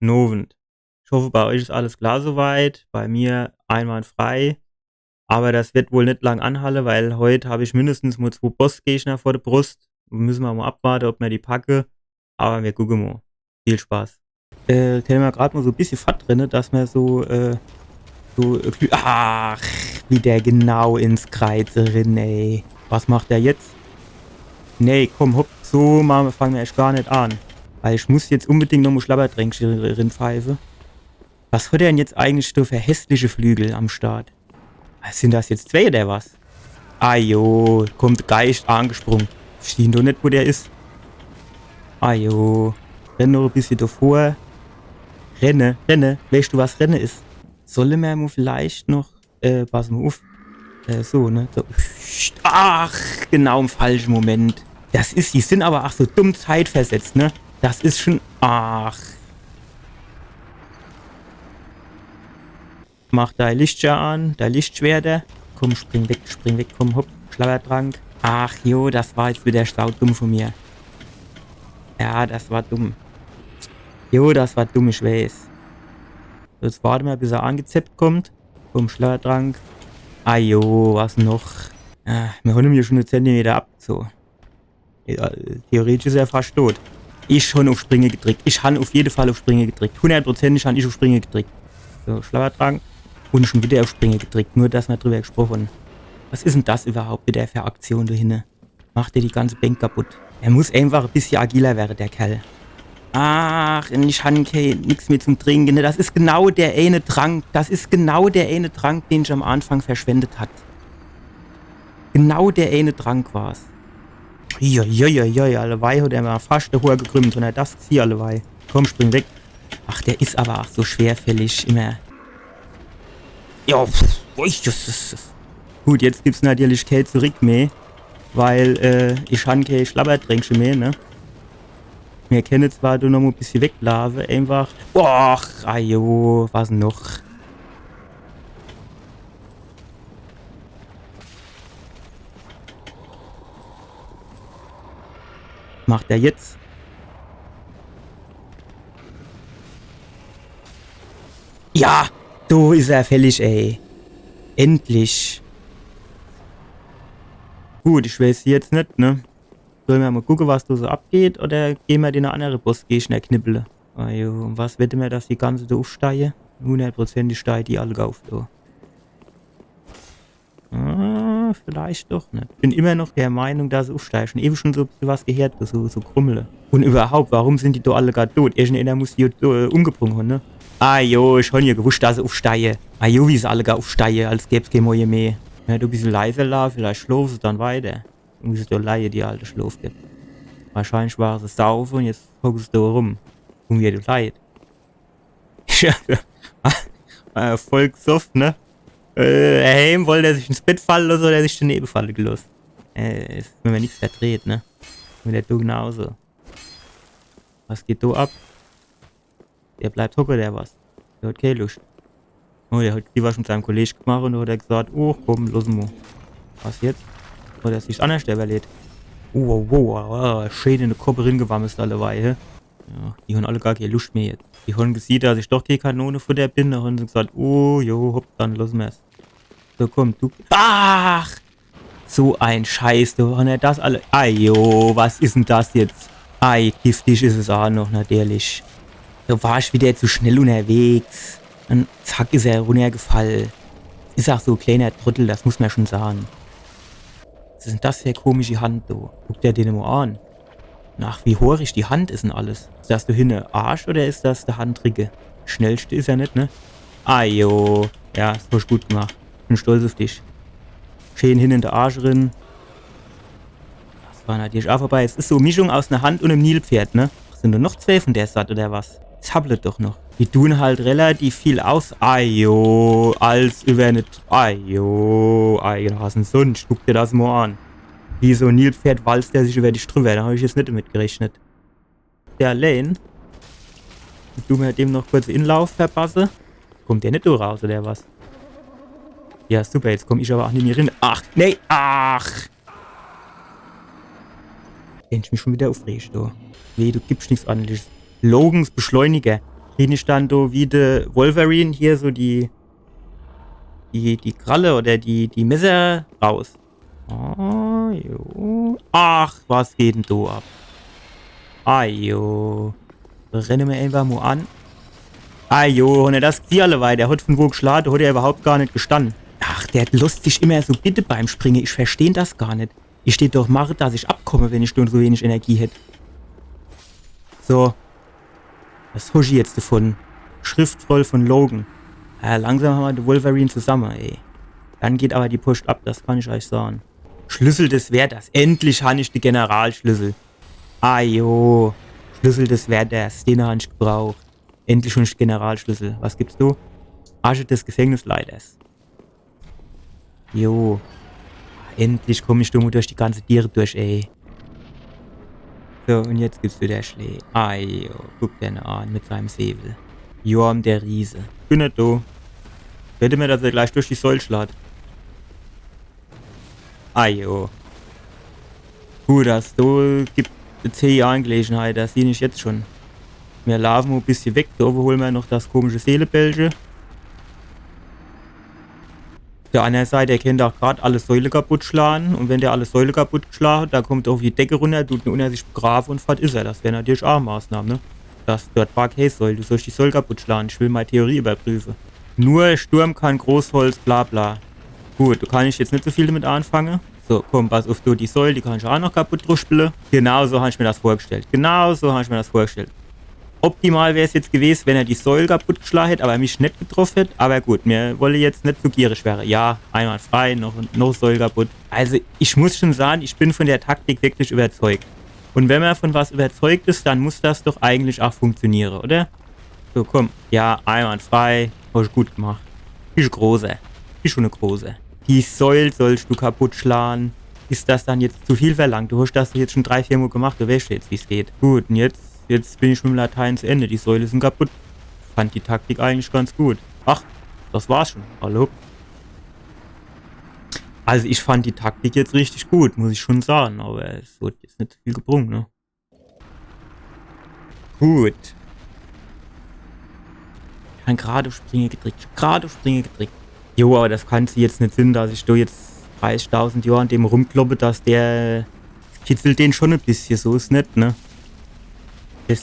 Novent. Ich hoffe, bei euch ist alles klar soweit. Bei mir einwandfrei. Aber das wird wohl nicht lang anhalten, weil heute habe ich mindestens mal 2 Bossgegner vor der Brust. Müssen wir mal abwarten, ob wir die packe. Aber wir gucken mal. Viel Spaß. Können wir gerade mal so ein bisschen Fahrt drin, dass wir ach, wie der genau ins Kreuz drin, ey. Was macht der jetzt? Nee, komm, hopp, so machen wir, fangen wir echt gar nicht an. Weil ich muss jetzt unbedingt noch mal Schlabbertränkchen rinpfeifen. Was hat er denn jetzt eigentlich so für hässliche Flügel am Start? Sind das jetzt 2 oder was? Ajo, kommt Geist angesprungen. Ich sehe doch nicht, wo der ist. Ajo, renn noch ein bisschen davor. Renne. Weißt du, was Renne ist? Sollen wir mal vielleicht noch, pass mal auf. So, ne? So. Ach, genau im falschen Moment. Die sind aber auch so dumm zeitversetzt, ne? Das ist schon, ach. Mach dein Lichtschwert an, dein Lichtschwerter. Komm, spring weg, komm, hopp, Schlabbertrank. Ach jo, das war jetzt wieder saudumm von mir. Ja, das war dumm. Jo, das war dumm, ich weiß. Jetzt warten wir, bis er angezappt kommt. Komm, Schlabbertrank. Ah jo, was noch? Wir haben hier schon einen Zentimeter ab, so. Ja, theoretisch ist er fast tot. Ich schon auf Springe gedrückt. Ich habe auf jeden Fall auf Springe gedrückt. 100% habe ich auf Springe gedrückt. So, Schlabbertrank. Und schon wieder auf Springe gedrückt. Nur, dass wir drüber gesprochen. Was ist denn das überhaupt wieder für Aktion da hinten? Macht dir die ganze Bank kaputt. Er muss einfach ein bisschen agiler werden, der Kerl. Ach, ich habe nichts mehr zum Trinken. Das ist genau der eine Trank. Das ist genau der eine Trank, den ich am Anfang verschwendet hat. Genau der eine Trank war's. Allewei hat er mal fast der Hoher gekrümmt und er das hier allewei. Komm, spring weg. Ach, der ist aber auch so schwerfällig immer. Ja, gut, jetzt gibt's natürlich kein Zurück mehr, weil ich habe kein Schlabbertränkchen mehr, ne? Wir können zwar noch mal ein bisschen weglaufen, einfach. Och, ajo, was noch? Macht er jetzt? Ja, so ist er fällig, ey. Endlich. Gut, ich weiß jetzt nicht, ne? Sollen wir mal gucken, was da so abgeht, oder gehen wir den anderen Bossgegner knibbeln? Ajo, was wetten wir, dass die ganze da aufsteigen? 100% steigen die alle auf, da. Vielleicht doch nicht. Ich bin immer noch der Meinung, dass sie aufsteigen. Eben schon so ein bisschen was gehört, so krummeln. Und überhaupt, warum sind die da alle gerade tot? Irgendeiner muss die umgebrungen haben, ne? Ah jo, ich habe ja gewusst, dass sie aufsteigen. Ah jo, wie sie alle gar aufsteigen, als gäbe es keine Neue mehr. Ja, du ein bisschen leiser la, vielleicht schlafen sie dann weiter. Und wie sie da leihe, die alte Schlaf gibt. Wahrscheinlich waren sie saufen und jetzt hocken sie da rum. Und wie du leid. Ja, voll gesoffen, ne? Hey, wollte er sich ins Bett fallen oder soll er sich daneben fallen gelassen? Ist wenn man nichts verdreht, ne? Mit der du genauso. Was geht da ab? Der bleibt hocken, der was? Der hat keine Lust. Oh, der hat die was mit seinem Kollegen gemacht und da hat er gesagt, oh, komm, los mal. Was jetzt? Hat er sich anders überlegt. Oh, schön in den Kopf reingewammelt allebei, hä? Ja, die haben alle gar keine Lust mehr jetzt. Die haben gesehen, dass ich doch keine Kanone vor der bin, da haben sie gesagt, oh, jo, hopp, dann lassen wir's. So, komm, du. Ach! So ein Scheiß, da haben ja das alle. Ajo, was ist denn das jetzt? Ei, giftig ist es auch noch, natürlich. Da war ich wieder zu schnell unterwegs. Und zack ist er runtergefallen. Ist auch so ein kleiner Trottel, das muss man schon sagen. Was ist denn das für eine komische Hand, da? Guck dir den mal an. Ach, wie horig die Hand ist denn alles? Ist das da hinten Arsch oder ist das der Handtricke? Schnellste ist er nicht, ne? Ajo. Ja, das hast du gut gemacht. Bin stolz auf dich. Schön hin in der Arsch drin. Das war natürlich auch vorbei. Es ist so eine Mischung aus einer Hand und einem Nilpferd, ne? Sind nur noch 2 von der Satt oder was? Zappelt doch noch. Die tun halt relativ viel aus. Ajo, als über eine... Ajo, was denn sonst? Guck dir das mal an. Wie so ein Nilpferd walzt der sich über die drüber. Da habe ich jetzt nicht damit gerechnet. Der Lane. Du mir dem noch kurz Inlauf verpasse. Kommt der nicht so raus oder was? Ja, super, jetzt komme ich aber auch nicht mehr rein. Ach, nee, ach! Wenn ich mich schon wieder aufregt, du. Nee, du gibst nichts ordentliches. Logans Beschleuniger. Kriege ich dann do wie der Wolverine hier so die Kralle oder die Messer raus. Oh, jo. Ach, was geht denn da ab? Ah, jo. Rennen wir einfach mal an. Ah, jo, und das Tierle weiter. Der hat von wo geschlagen, hat er überhaupt gar nicht gestanden. Ach, der lässt sich immer so bitte beim Springen. Ich verstehe das gar nicht. Ich stehe doch mache, dass ich abkomme, wenn ich nur so wenig Energie hätte. So. Was hab ich jetzt davon? Schriftvoll von Logan. Ja, langsam haben wir den Wolverine zusammen, ey. Dann geht aber die Post ab, das kann ich euch sagen. Schlüssel des Wärters. Endlich habe ich den Generalschlüssel. Ah, jo. Schlüssel des Wärters. Den habe ich gebraucht. Endlich schon den Generalschlüssel. Was gibst du? Asche des Gefängnisleiters. Jo. Endlich komme ich durch die ganze Tiere durch, ey. So, und jetzt gibt's wieder Schlee. Ah, jo. Guck den an mit seinem Säbel. Jorm der Riese. Bin nicht da. Wette mir, dass er gleich durch die Säule schlägt. Ah, jo. Gut, das da gibt eine zähe Angelegenheit. Das sehe ich jetzt schon. Wir laufen ein bisschen weg. Da holen wir noch das komische Seelebällchen. Der anderen Seite, der kennt auch gerade alle Säule kaputt schlagen. Und wenn der alle Säule kaputt geschlagen hat, da kommt er auf die Decke runter, tut ihn unter sich begraben und fort ist er. Das wäre natürlich auch eine Maßnahme, ne? Das dort war keine Säule. Du sollst die Säule kaputt schlagen. Ich will meine Theorie überprüfen. Nur Sturm kann Großholz, bla bla. Gut, da kann ich jetzt nicht so viel damit anfangen. So, komm, pass auf, du, die Säule, die kann ich auch noch kaputt druspeln. Genau so habe ich mir das vorgestellt. Genau so habe ich mir das vorgestellt. Optimal wäre es jetzt gewesen, wenn er die Säule kaputt geschlagen hätte, aber mich nicht getroffen hätte. Aber gut, mir wolle jetzt nicht zu gierig werden. Ja, einmal frei, noch Säule kaputt. Also, ich muss schon sagen, ich bin von der Taktik wirklich überzeugt. Und wenn man von was überzeugt ist, dann muss das doch eigentlich auch funktionieren, oder? So, komm. Ja, einmal frei. Hast du gut gemacht. Ist großer. Ist schon eine große. Die Säule sollst du kaputt schlagen. Ist das dann jetzt zu viel verlangt? Du hast das jetzt schon 3-4 Mal gemacht. Du weißt jetzt, wie es geht. Gut, und jetzt bin ich mit dem Latein zu Ende. Die Säule sind kaputt. Fand die Taktik eigentlich ganz gut. Ach, das war's schon. Hallo? Also ich fand die Taktik jetzt richtig gut, muss ich schon sagen. Aber es wird jetzt nicht viel gebrungen, ne? Gut. Ich habe gerade Springe gedrückt. Jo, aber das kann sie jetzt nicht Sinn, dass ich da jetzt 30.000 Jahre an dem rumkloppe, dass der kitzelt den schon ein bisschen. So ist nicht, ne?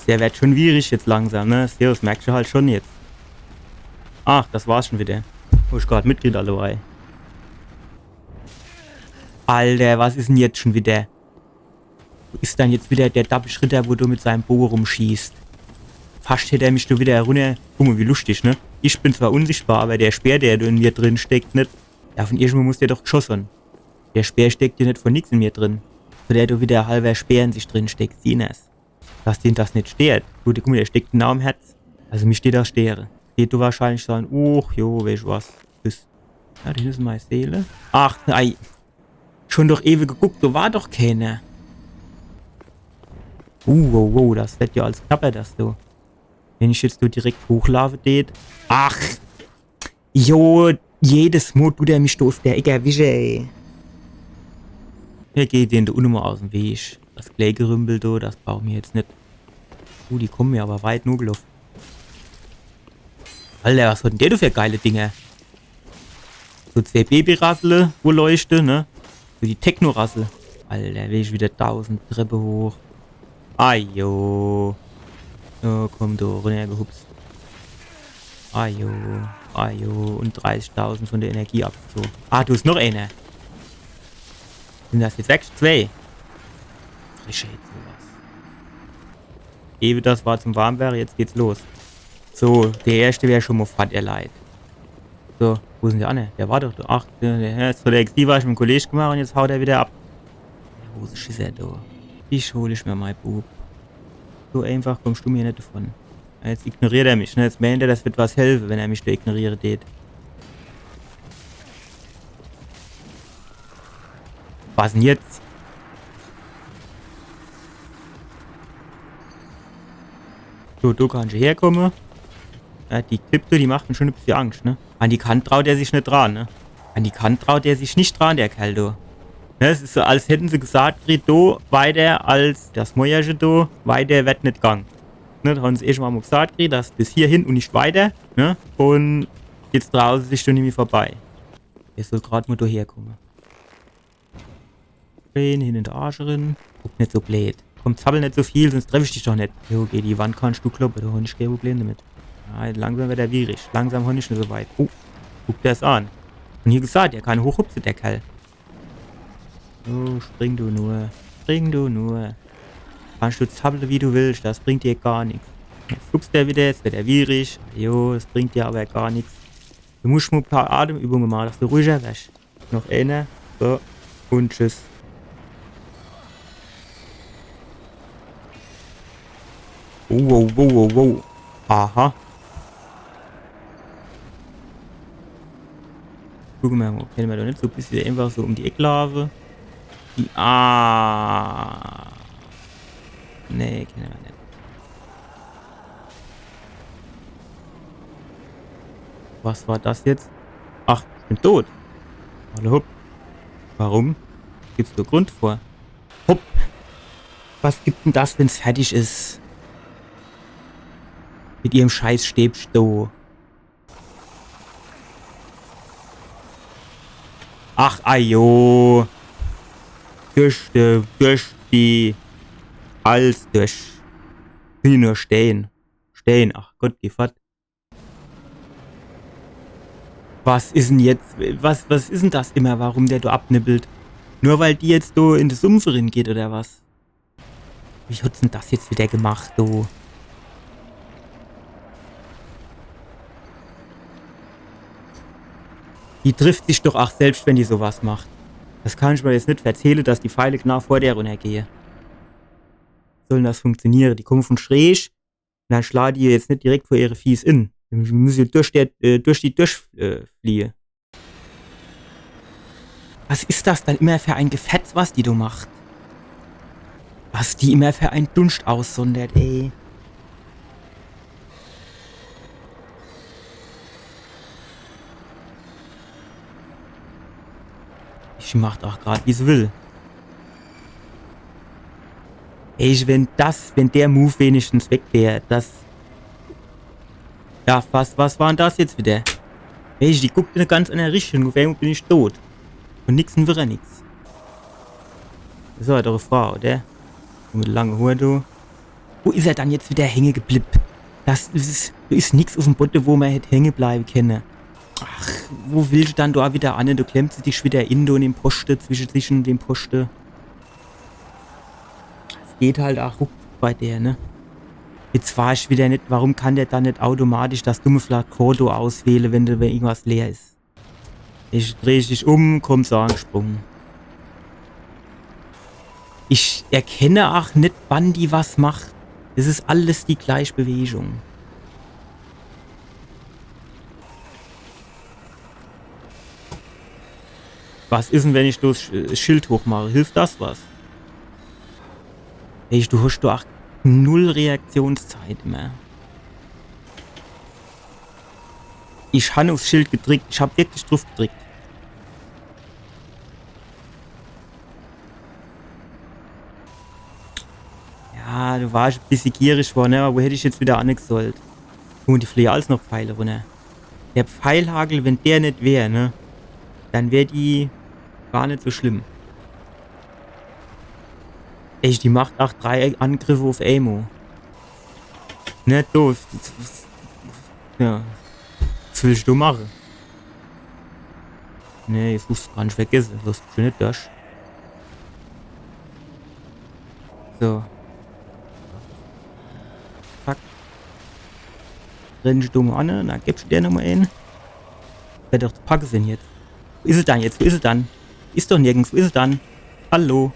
Der wird schon schwierig jetzt langsam, ne? Das merkst du halt schon jetzt. Ach, das war's schon wieder. Wo ich gerade mitgehe, alle. Alter, was ist denn jetzt schon wieder? Wo ist dann jetzt wieder der Doppelschritter, wo du mit seinem Bogen rumschießt? Fast hätte er mich da wieder runter. Guck mal, wie lustig, ne? Ich bin zwar unsichtbar, aber der Speer, der in mir drin steckt, nicht. Ja, von irgendwo muss der doch geschossen. Der Speer steckt ja nicht von nichts in mir drin. So der da wieder ein halber Speer in sich drin steckt. Sieh das. Dass den das nicht steht. Gut, guck mal, der steckt genau im Herz. Also mir steht da Stehere. Geht du wahrscheinlich sagen, jo, weißt du was. Bis. Ja, das ist meine Seele. Ach, nein. Schon doch ewig geguckt, da war doch keiner. Wow, das wird ja als knapper, das du. Wenn ich jetzt nur direkt hochlaufe, geht. Ach! Jo, jedes Mal tut er mich da auf der Ecke erwischen, ey. Wer geht denn da unten mal aus dem Weg? Das Kleigerümpel da, das brauchen wir jetzt nicht. Die kommen mir aber weit nur gelaufen. Alter, was hat denn der da für geile Dinger? So 2 Babyrassel, wo leuchte, ne? So die Techno-Rassel. Alter, will ich wieder 1000 Treppe hoch. Ajo. Oh, komm du, runtergehupst. Ajo. Und 30.000 von der Energie abgezogen. Ah, du hast noch einer. Sind das jetzt 6? 2? Frische jetzt sowas. Ehe das war zum Warmwerden, jetzt geht's los. So, der erste wäre schon mal fad erleid. So, wo sind die anderen? Der war doch da. Ach, jetzt hat der XD war ich mit dem Kollegen gemacht und jetzt haut er wieder ab. Wo ist er da? Ich hole ich mir mein Bub. So einfach kommst du mir nicht davon. Jetzt ignoriert er mich, ne? Jetzt meint er, das wird was helfen, wenn er mich da ignorieren tät. Was denn jetzt? So, du kannst herkommen. Ja, die Krypto, die macht mir schon ein bisschen Angst, ne? An die Kant traut er sich nicht dran, ne? An die Kant traut er sich nicht dran, der Kerl, du. Ne, es ist so, als hätten sie gesagt, red do weiter als das Mäuerchen do, weiter wird nicht gang. Ne, da haben sie schon mal gesagt, dass bis hierhin und nicht weiter. Ne? Und jetzt draußen ist schon irgendwie vorbei. Der soll gerade mal daherkommen. Hin in den Arsch rein. Guck nicht so blöd. Komm, zappel nicht so viel, sonst treffe ich dich doch nicht. Jo, okay, die Wand kannst du kloppen, da habe ich kein Problem damit. Ja, langsam wird er wierig. Langsam habe ich nicht so weit. Oh, guck dir das an. Und hier gesagt, er kann hochhupfen, der Kerl. Oh, spring du nur. Spring du nur. Kannst du zappeln, wie du willst, das bringt dir gar nichts. Jetzt guckst du wieder, jetzt wird er wierig. Jo, das bringt dir aber gar nichts. Du musst mal ein paar Atemübungen machen, dass du ruhiger wirst. Noch eine. So. Und tschüss. Oh, wow, wow, wow, wow. Aha. Gucken wir mal, kennen wir doch nicht so ein bisschen einfach so um die Ecke laufen. Ah. Nee, kennen wir nicht. Was war das jetzt? Ach, ich bin tot. Hallo, hopp. Warum? Gibt's nur Grund vor? Hopp. Was gibt denn das, wenn's fertig ist? Mit ihrem scheiß Stäbstow. Ach, ajo. Durch die Hals durch. Will nur stehen. Stehen. Ach Gott, die Fahrt. Was ist denn jetzt? Was ist denn das immer, warum der da abnippelt? Nur weil die jetzt so in die Sumpfe rein geht, oder was? Wie hat's denn das jetzt wieder gemacht, du? Die trifft sich doch auch selbst, wenn die sowas macht. Das kann ich mir jetzt nicht erzählen, dass die Pfeile genau vor der runtergehen. Soll denn das funktionieren? Die kommen von schräg, und dann schlagen die jetzt nicht direkt vor ihre Fies in. Die müssen durch die durchfliehen. Was ist das dann immer für ein Gefetz, was die da macht? Was die immer für ein Dunst aussondert, ey. Ich macht auch gerade, wie sie will. Ey, wenn der Move wenigstens weg wäre, das... Ja, was war denn das jetzt wieder? Ey, die guckt in eine ganz andere Richtung, auf einmal bin ich tot. Und nix und wirre nix. Das war doch eine Frau, oder? Mit langen Haaren, du. Wo ist er dann jetzt wieder hängen geblieben? Da ist nix auf dem Boden, wo man hätte hängen bleiben können. Ach, wo willst du dann da wieder an? Du klemmst dich wieder in den Posten, zwischen den Posten. Es geht halt auch bei der, ne? Jetzt war ich wieder nicht, warum kann der dann nicht automatisch das dumme Flakkordo auswählen, wenn irgendwas leer ist? Ich drehe dich um, komm so angesprungen. Ich erkenne auch nicht, wann die was macht. Es ist alles die gleiche Bewegung. Was ist denn, wenn ich das Schild hochmache? Hilft das was? Ey, du hast doch null Reaktionszeit mehr. Ich habe aufs Schild gedrückt. Ich habe wirklich drauf gedrückt. Ja, du warst ein bisschen gierig geworden, aber wo hätte ich jetzt wieder angesollt? Und die fliegen alles noch Pfeile runter. Der Pfeilhagel, wenn der nicht wäre, ne? Dann wäre die gar nicht so schlimm. Echt, die macht auch 3 Angriffe auf Amo. Nicht doof. Ja. Was willst du machen? Nee, jetzt musst du gar nicht vergessen. Das ist schon nicht das. So. Zack. Renn ich dumm an, dann gibst du dir nochmal einen. Wer doch packen sind jetzt. Wo ist es dann jetzt? Wo ist es dann? Ist doch nirgends. Wo ist es dann? Hallo?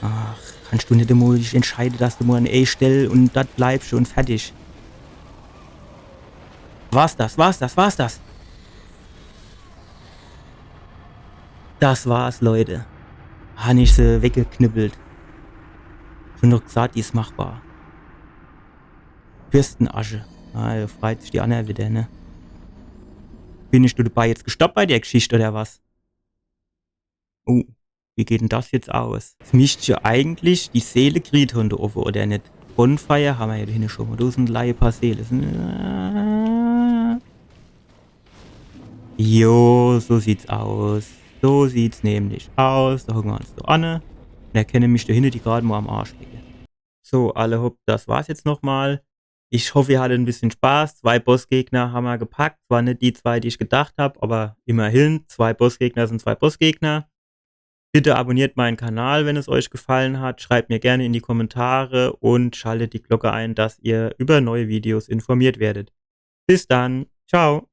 Ach, kannst du nicht immer dich entscheiden, dass du mal ein A stellst und das bleibst und fertig. War's das? Das war's, Leute. Han ich sie weggeknüppelt. Schon noch gesagt, die ist machbar. Fürstenasche. Ah, da freut sich die Anna wieder, ne? Bin ich du dabei jetzt gestoppt bei der Geschichte oder was? Wie geht denn das jetzt aus? Es mischt ja eigentlich die Seele Grithunde offen, oder nicht? Bonfire haben wir ja da hinten schon mal. Da sind ein paar Seelen. Jo, so sieht's aus. So sieht's nämlich aus. Da hocken wir uns da an. Und erkennen mich da hinten, die gerade mal am Arsch liegen. So, alle hopp, das war's jetzt nochmal. Ich hoffe, ihr hattet ein bisschen Spaß. 2 Bossgegner haben wir gepackt. Zwar nicht die 2, die ich gedacht habe, aber immerhin. 2 Bossgegner sind 2 Bossgegner. Bitte abonniert meinen Kanal, wenn es euch gefallen hat. Schreibt mir gerne in die Kommentare und schaltet die Glocke ein, dass ihr über neue Videos informiert werdet. Bis dann. Ciao.